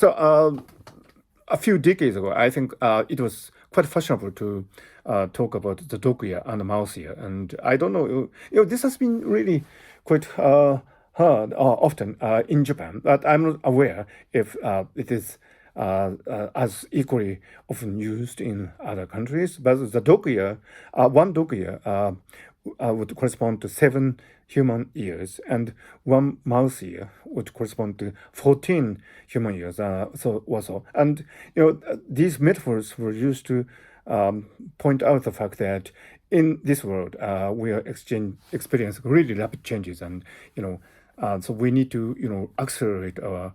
A few decades ago, I think it was quite fashionable to talk about the dog ear and the mouse ear. And I don't know, this has been really quite heard often in Japan, but I'm not aware if it is as equally often used in other countries. But the dog ear, one dog ear would correspond to 7 human years, and one mouse ear would correspond to 14 human years. So also, and these metaphors were used to point out the fact that in this world we are experiencing really rapid changes, and so we need to accelerate our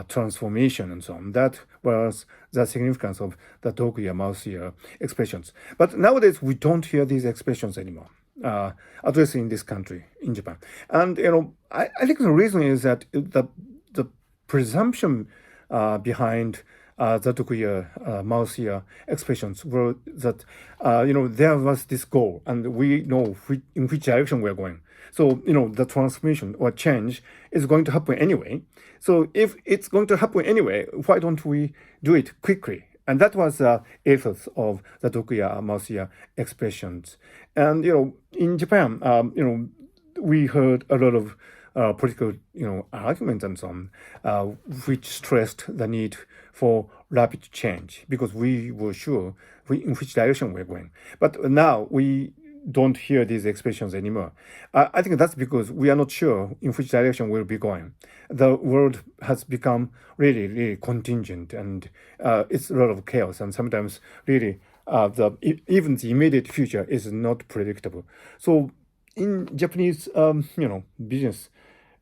transformation and so on. That was the significance of the dog ear, mouse ear expressions. But nowadays we don't hear these expressions anymore, at least in this country, in Japan. And I think the reason is that the presumption behind the dog ear, mouse ear expressions were that there was this goal, and we know in which direction we are going. So the transformation or change is going to happen anyway. So if it's going to happen anyway, why don't we do it quickly? And that was the ethos of the dog ear, mouse ear expressions. And in Japan, we heard a lot of political arguments and so on, which stressed the need for rapid change because we were sure in which direction we're going. But now we don't hear these expressions anymore. I think that's because we are not sure in which direction we'll be going. The world has become really, really contingent, and it's a lot of chaos, and sometimes really even the immediate future is not predictable. So in Japanese, business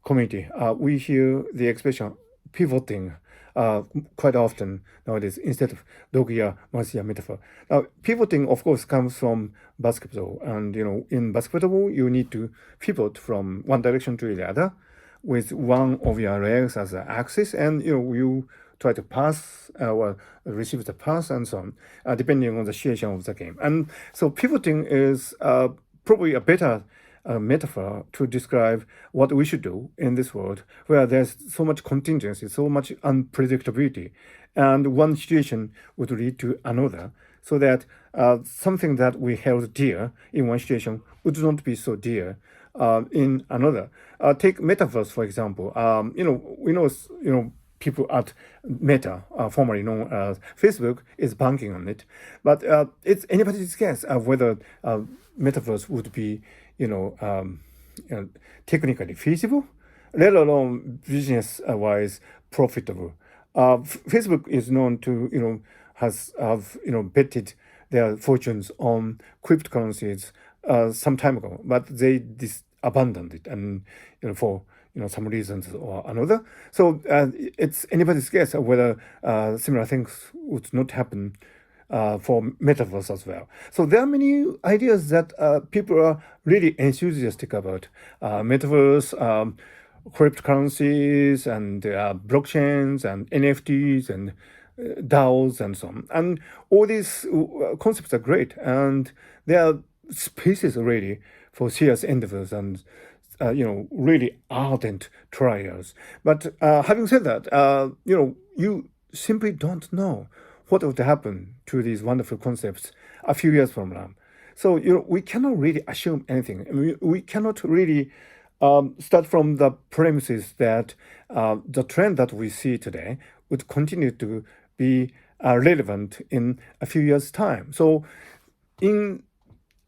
community, we hear the expression pivoting quite often nowadays instead of dog ear, mouse ear metaphor. Now, pivoting, of course, comes from basketball. And, in basketball, you need to pivot from one direction to the other with one of your legs as an axis. And, you try to pass or receive the pass and so on, depending on the situation of the game. And so pivoting is probably a better metaphor to describe what we should do in this world where there's so much contingency, so much unpredictability, and one situation would lead to another, so that something that we held dear in one situation would not be so dear in another. Take metaverse, for example. We know people at Meta, formerly known as Facebook, is banking on it, but it's anybody's guess of whether metaverse would be technically feasible, let alone business-wise profitable. Facebook is known to have betted their fortunes on cryptocurrencies some time ago, but they abandoned it, and for some reasons or another. So it's anybody's guess of whether similar things would not happen for metaverse as well. So there are many ideas that people are really enthusiastic about. Metaverse, cryptocurrencies, and blockchains, and NFTs, and DAOs, and so on. And all these concepts are great, and there are spaces already for serious endeavors and really ardent trials. But having said that, you simply don't know what would happen to these wonderful concepts a few years from now. So we cannot really assume anything. I mean, we cannot really start from the premises that the trend that we see today would continue to be relevant in a few years' time. So in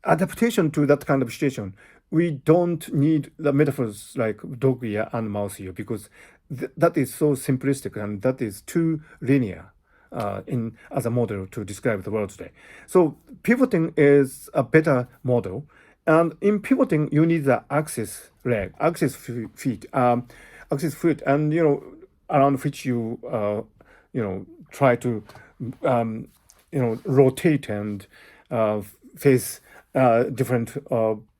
adaptation to that kind of situation, we don't need the metaphors like dog ear and mouse ear, because that is so simplistic and that is too linear as a model to describe the world today. So pivoting is a better model, and in pivoting you need the axis leg, axis feet, axis foot, and around which you try to rotate and face different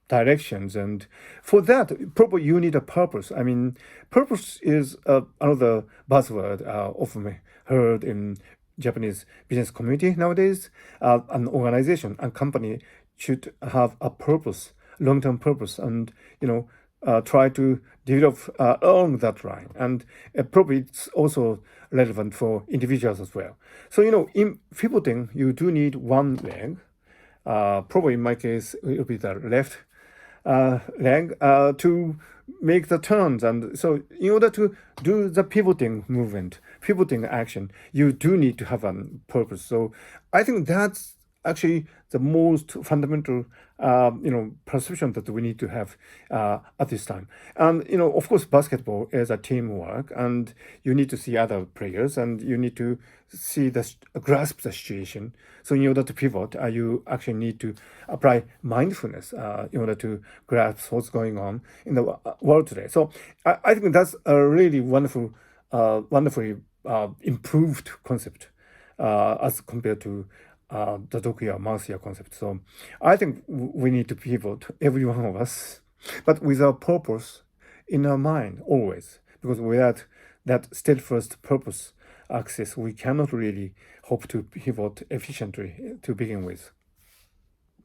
directions. And for that, probably you need a purpose. I mean, purpose is another buzzword often heard in Japanese business community nowadays. An organization, a company should have a purpose, long-term purpose, and try to develop along that line. And probably it's also relevant for individuals as well. So, in pivoting, you do need one leg. Probably in my case, it will be the left leg to make the turns. And so, in order to do the pivoting movement, pivoting action, you do need to have a purpose. So, I think that's actually the most fundamental, perception that we need to have at this time. And of course, basketball is a teamwork, and you need to see other players, and you need to see grasp the situation. So in order to pivot, you actually need to apply mindfulness in order to grasp what's going on in the world today. So I think that's a really wonderfully improved concept as compared to the Dokuya Marcia concept. So I think we need to pivot, every one of us, but with a purpose in our mind always. Because without that steadfast purpose access, we cannot really hope to pivot efficiently to begin with.